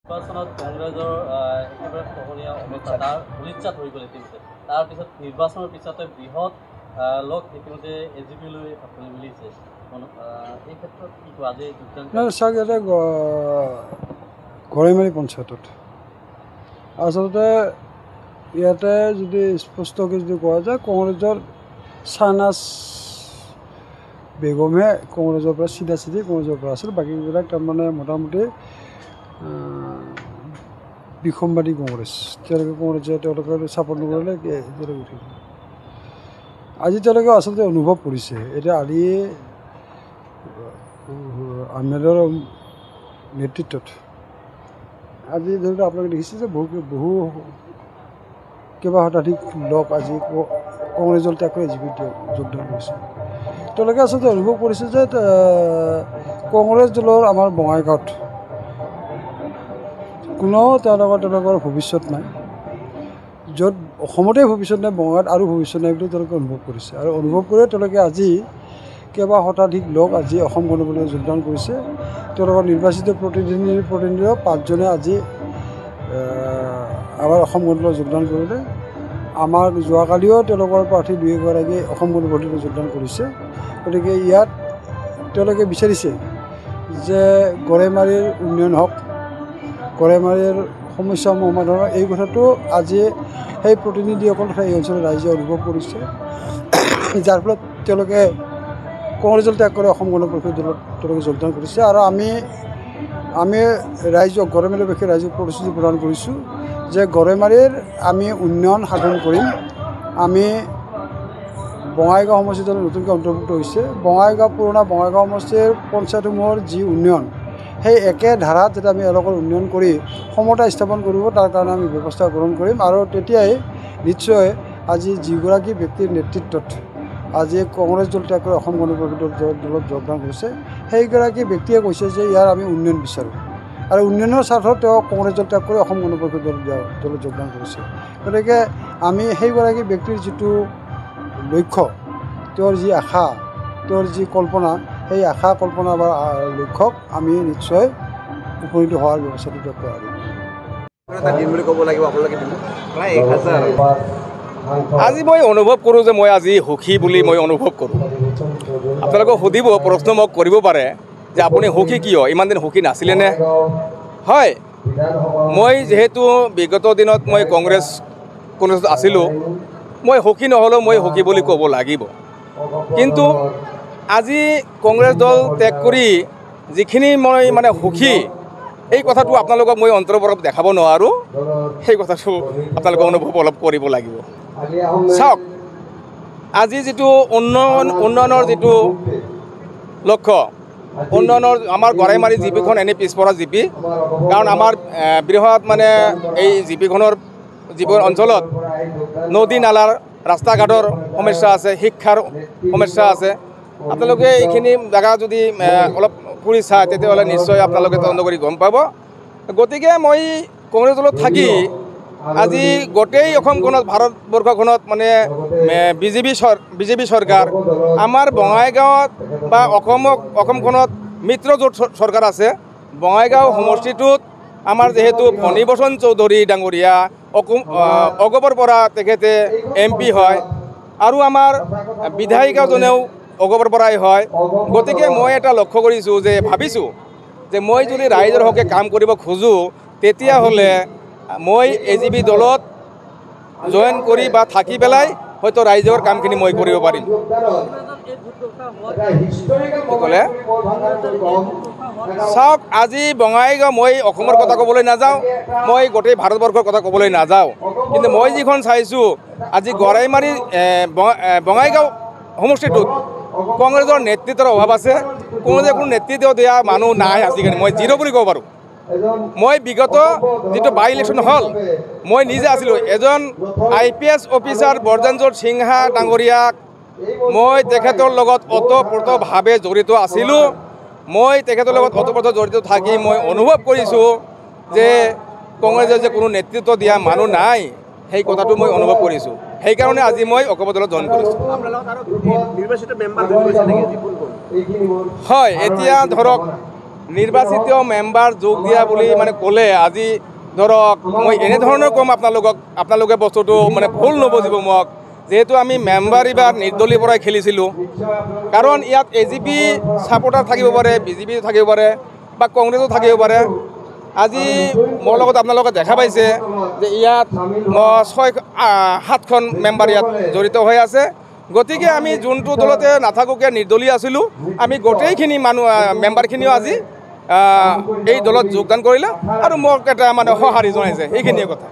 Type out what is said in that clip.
নিৰ্বাচনত কংগ্ৰেছৰ একেবাৰে খহনীয়া অৱস্থা তাৰ উলিচ্ছাত হৈ গ'ল ইতিমধ্যে তাৰপিছত নিৰ্বাচনৰ পিছতে বৃহৎ লোক ইতিমধ্যে এজিপিলৈ ঢাপলি মেলিছে এই ক্ষেত্ৰত কি কোৱা আজি চাওক ইয়াতে গড়েমাৰী পঞ্চায়তত আচলতে ইয়াতে যদি স্পষ্টকৈ যদি কোৱা যায় কংগ্ৰেছৰ চাহনাজ বেগমহে কংগ্ৰেছৰ পৰা চিধা কংগ্ৰেছৰ পৰা আছিল বাকীবিলাক তাৰমানে মোটামুটি বিসম্বাদী কংগ্ৰেছ তেওঁলোকে ছাপোৰ্ট নকৰিলে তেওঁলোকে উঠিছিল আজি তেওঁলোকে আচলতে অনুভৱ কৰিছে এতিয়া আলি আহমেদৰ নেতৃত্বত আজি ধৰি লওক আপোনালোকে দেখিছে যে বহু কেইবা শতাধিক লোক আজি কংগ্ৰেছৰ ত্যাগ কৰি এজিপিত যোগদান কৰিছে তেওঁলোকে আচলতে অনুভৱ কৰিছে যে কংগ্ৰেছ দলৰ আমাৰ বঙাইগাঁৱত কোনো তেওঁলোকৰ ভৱিষ্যত নাই য'ত অসমতে ভৱিষ্যত নাই বঙাইগাঁৱত আৰু ভৱিষ্যত নাই বুলি তেওঁলোকে অনুভৱ কৰিছে আৰু অনুভৱ কৰি তেওঁলোকে আজি কেইবা শতাধিক লোক আজি অসম গণ পৰিষদত যোগদান কৰিছে তেওঁলোকৰ নিৰ্বাচিত প্ৰতিনিধিৰ 5জনে আজি আমাৰ অসম গণ পৰিষদত যোগদান কৰিলে আমাৰ যোৱাকালিও তেওঁলোকৰ প্ৰাৰ্থী 2 অসম গণ পৰিষদত যোগদান কৰিছে গতিকে ইয়াত তেওঁলোকে বিচাৰিছে যে গড়েমাৰীৰ উন্নয়ন হওক গড়েমাৰীৰ সমস্যাসমূহ সমাধানৰ এই কথাটো আজি সেই প্ৰতিনিধিসকল তথা এই অঞ্চলৰ ৰাইজে অনুভৱ কৰিছে যাৰ ফলত তেওঁলোকে কংগ্ৰেছৰ ত্যাগ কৰি অসম গণ পৰিষদ দলত তেওঁলোকে যোগদান কৰিছে আৰু আমি ৰাইজক গড়েমাৰীৰ বিষয়ে ৰাইজক প্ৰতিশ্ৰুতি প্ৰদান কৰিছোঁ যে গড়েমাৰীৰ আমি উন্নয়ন সাধন কৰিম আমি বঙাইগাঁও সমষ্টিত নতুনকৈ অন্তৰ্ভুক্ত হৈছে পুৰণা বঙাইগাঁও সমষ্টিৰ পঞ্চায়তসমূহৰ যি উন্নয়ন সেই একে ধাৰাত যাতে আমি এওঁলোকৰ উন্নয়ন কৰি সমতা স্থাপন কৰিব তাৰ কাৰণে আমি ব্যৱস্থা গ্ৰহণ কৰিম আৰু তেতিয়াই নিশ্চয় আজি যিগৰাকী ব্যক্তিৰ নেতৃত্বত আজি কংগ্ৰেছ দল ত্যাগ কৰি অসম গণ পৰিষদৰ দলত যোগদান কৰিছে সেইগৰাকী ব্যক্তিয়ে কৈছে যে ইয়াৰ আমি উন্নয়ন বিচাৰোঁ আৰু উন্নয়নৰ স্বাৰ্থত তেওঁ কংগ্ৰেছ দল ত্যাগ কৰি অসম গণ পৰিষদ দলত যোগদান কৰিছে গতিকে আমি সেইগৰাকী ব্যক্তিৰ যিটো লক্ষ্য তেওঁৰ যি আশা তেওঁৰ যি কল্পনা সেই আশা কল্পনা বা লক্ষ্যক আমি নিশ্চয় উপনীত হোৱাৰ ব্যৱস্থাটো আজি মই অনুভৱ কৰোঁ যে মই আজি সুখী বুলি মই অনুভৱ কৰোঁ আপোনালোকক সুধিব প্ৰশ্ন মোক কৰিব পাৰে যে আপুনি সুখী কিয় ইমান দিন সুখী নাছিলেনে হয় মই যিহেতু বিগত দিনত মই কংগ্ৰেছত আছিলোঁ মই সুখী নহ'লেও মই সুখী বুলি ক'ব লাগিব কিন্তু আজি কংগ্ৰেছ দল ত্যাগ কৰি যিখিনি মই মানে সুখী এই কথাটো আপোনালোকক মই অন্তৰপৰত দেখাব নোৱাৰোঁ সেই কথাটো আপোনালোকে অনুভৱ অলপ কৰিব লাগিব চাওক আজি যিটো উন্নয়নৰ যিটো লক্ষ্য উন্নয়নৰ আমাৰ গড়েমাৰী জিপিখন এনেই পিছপৰা জিপি কাৰণ আমাৰ বৃহৎ মানে এই জিপিখনৰ যিবোৰ অঞ্চলত নদী নালাৰ ৰাস্তা ঘাটৰ সমস্যা আছে শিক্ষাৰ সমস্যা আছে আপোনালোকে এইখিনি জেগা যদি অলপ ফুৰি চায় তেতিয়াহ'লে নিশ্চয় আপোনালোকে তদন্ত কৰি গম পাব গতিকে মই কংগ্ৰেছ দলত থাকি আজি গোটেই অসমখনত ভাৰতবৰ্ষখনত মানে বিজেপি চৰকাৰ আমাৰ বঙাইগাঁৱত বা অসমখনত মিত্ৰজোঁট চৰকাৰ আছে বঙাইগাঁও সমষ্টিটোত আমাৰ যিহেতু ফণীভূষণ চৌধুৰী ডাঙৰীয়া অগপৰ পৰা তেখেতে MP হয় আৰু আমাৰ বিধায়িকাজনেও অগপৰ পৰাই হয় গতিকে মই এটা লক্ষ্য কৰিছোঁ যে ভাবিছোঁ যে মই যদি ৰাইজৰ হকে কাম কৰিব খোজোঁ তেতিয়াহ'লে মই এজিপি দলত জইন কৰি বা থাকি পেলাই হয়তো ৰাইজৰ কামখিনি মই কৰিব পাৰিম ক'লে চাওক আজি বঙাইগাঁও মই অসমৰ কথা ক'বলৈ নাযাওঁ মই গোটেই ভাৰতবৰ্ষৰ কথা ক'বলৈ নাযাওঁ কিন্তু মই যিখন চাইছোঁ আজি গড়েমাৰী বঙাইগাঁও সমষ্টিটোত কংগ্ৰেছৰ নেতৃত্বৰ অভাৱ আছে কংগ্ৰেছে কোনো নেতৃত্ব দিয়া মানুহ নাই আজিকালি মই জিৰ' বুলি ক'ব পাৰোঁ মই বিগত যিটো বাই ইলেকশ্যন হ'ল মই নিজে আছিলোঁ এজন IPS অফিচাৰ বৰজানজোৰ সিংহা ডাঙৰীয়াক মই তেখেতৰ লগত ওতঃপ্ৰোতভাৱে জড়িত আছিলোঁ মই তেখেতৰ লগত ওতঃপ্ৰোত জড়িত থাকি মই অনুভৱ কৰিছোঁ যে কংগ্ৰেছে যে কোনো নেতৃত্ব দিয়া মানুহ নাই সেই কথাটো মই অনুভৱ কৰিছোঁ সেইকাৰণে আজি মই অকপ দলত জইন কৰিছোঁ হয় এতিয়া ধৰক নিৰ্বাচিত মেম্বাৰ যোগ দিয়া বুলি মানে ক'লে আজি ধৰক মই এনেধৰণৰ ক'ম আপোনালোকে বস্তুটো মানে ভুল নবুজিব মোক, যিহেতু আমি মেম্বাৰ এইবাৰ নিৰ্দলীয় পৰাই খেলিছিলোঁ। কাৰণ ইয়াত AGP ছাপৰ্টাৰ থাকিব পাৰে, BJP থাকিব পাৰে বা কংগ্ৰেছো থাকিব পাৰে। আজি মোৰ লগত আপোনালোকে দেখা পাইছে যে ইয়াত 6-7খন মেম্বাৰ ইয়াত জড়িত হৈ আছে। গতিকে আমি যোনটো দলতে নাথাকোঁকৈ নিৰ্দলীয় আছিলোঁ, আমি গোটেইখিনি মেম্বাৰখিনিও আজি এই দলত যোগদান কৰিলে আৰু মোক এটা মানে সঁহাৰি জনাইছে। সেইখিনিয়ে কথা।